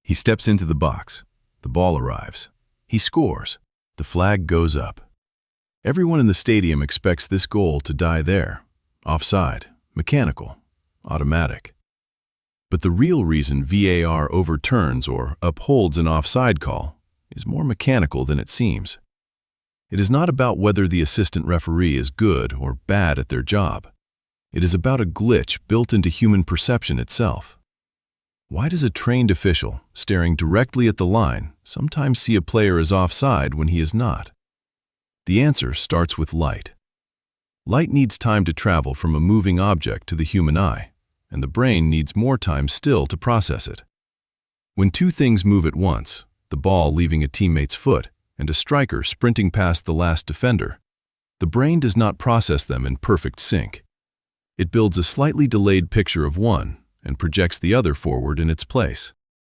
He steps into the box. The ball arrives. He scores. The flag goes up. Everyone in the stadium expects this goal to die there. Offside, mechanical, automatic. But the real reason VAR overturns or upholds an offside call is more mechanical than it seems. It is not about whether the assistant referee is good or bad at their job. It is about a glitch built into human perception itself. Why does a trained official, staring directly at the line, sometimes see a player as offside when he is not? The answer starts with light. Light needs time to travel from a moving object to the human eye, and the brain needs more time still to process it. When two things move at once, the ball leaving a teammate's foot and a striker sprinting past the last defender, the brain does not process them in perfect sync. It builds a slightly delayed picture of one and projects the other forward in its place.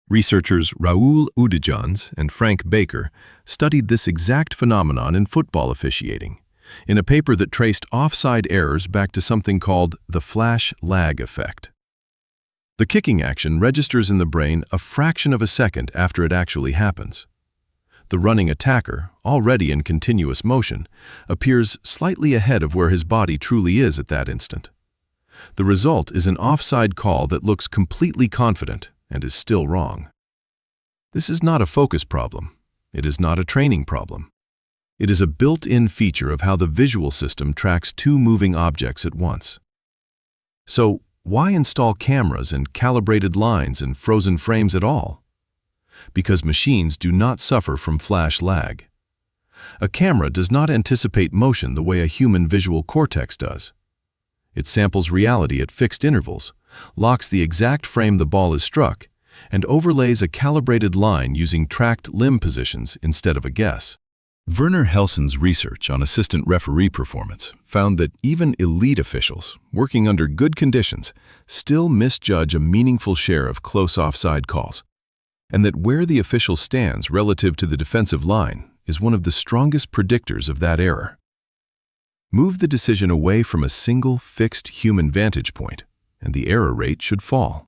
Researchers Raoul Udijans and Frank Baker studied this exact phenomenon in football officiating, in a paper that traced offside errors back to something called the flash lag effect. The kicking action registers in the brain a fraction of a second after it actually happens. The running attacker, already in continuous motion, appears slightly ahead of where his body truly is at that instant. The result is an offside call that looks completely confident and is still wrong. This is not a focus problem. It is not a training problem. It is a built-in feature of how the visual system tracks two moving objects at once. So, why install cameras and calibrated lines and frozen frames at all? Because machines do not suffer from flash lag. A camera does not anticipate motion the way a human visual cortex does. It samples reality at fixed intervals, locks the exact frame the ball is struck, and overlays a calibrated line using tracked limb positions instead of a guess. Werner Helson's research on assistant referee performance found that even elite officials, working under good conditions, still misjudge a meaningful share of close offside calls, and that where the official stands relative to the defensive line is one of the strongest predictors of that error. Move the decision away from a single fixed human vantage point, and the error rate should fall.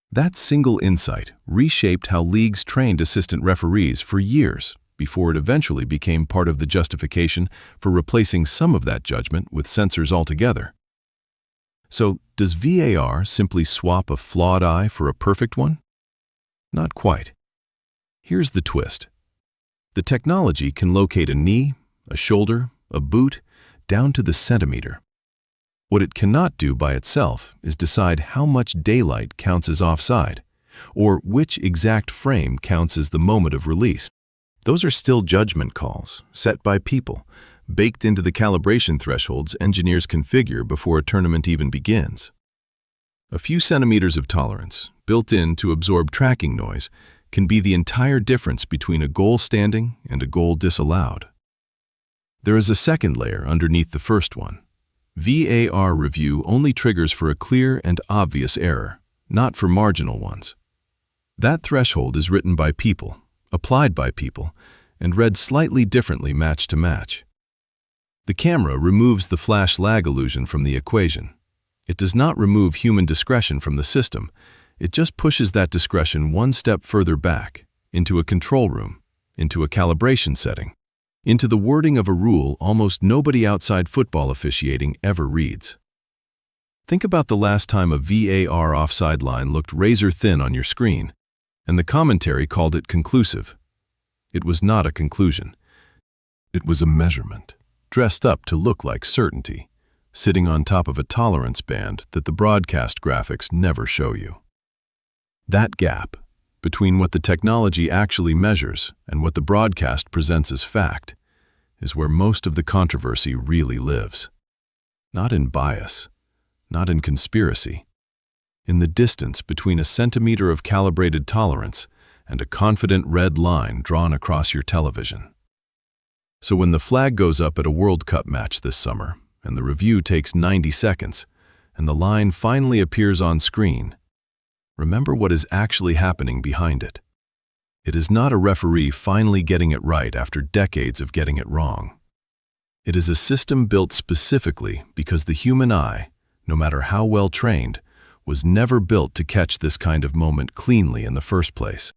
That single insight reshaped how leagues trained assistant referees for years before it eventually became part of the justification for replacing some of that judgment with sensors altogether. So, does VAR simply swap a flawed eye for a perfect one? Not quite. Here's the twist. The technology can locate a knee, a shoulder, a boot, down to the centimeter. What it cannot do by itself is decide how much daylight counts as offside, or which exact frame counts as the moment of release. Those are still judgment calls, set by people, baked into the calibration thresholds engineers configure before a tournament even begins. A few centimeters of tolerance, built in to absorb tracking noise, can be the entire difference between a goal standing and a goal disallowed. There is a second layer underneath the first one. VAR review only triggers for a clear and obvious error, not for marginal ones. That threshold is written by people, applied by people, and read slightly differently match to match. The camera removes the flash lag illusion from the equation. It does not remove human discretion from the system. It just pushes that discretion one step further back, into a control room, into a calibration setting, into the wording of a rule almost nobody outside football officiating ever reads. Think about the last time a VAR offside line looked razor thin on your screen, and the commentary called it conclusive. It was not a conclusion. It was a measurement, dressed up to look like certainty, sitting on top of a tolerance band that the broadcast graphics never show you. That gap, between what the technology actually measures and what the broadcast presents as fact, is where most of the controversy really lives. Not in bias, not in conspiracy, in the distance between a centimeter of calibrated tolerance and a confident red line drawn across your television. So when the flag goes up at a World Cup match this summer, and the review takes 90 seconds, and the line finally appears on screen, remember what is actually happening behind it. It is not a referee finally getting it right after decades of getting it wrong. It is a system built specifically because the human eye, no matter how well trained, was never built to catch this kind of moment cleanly in the first place.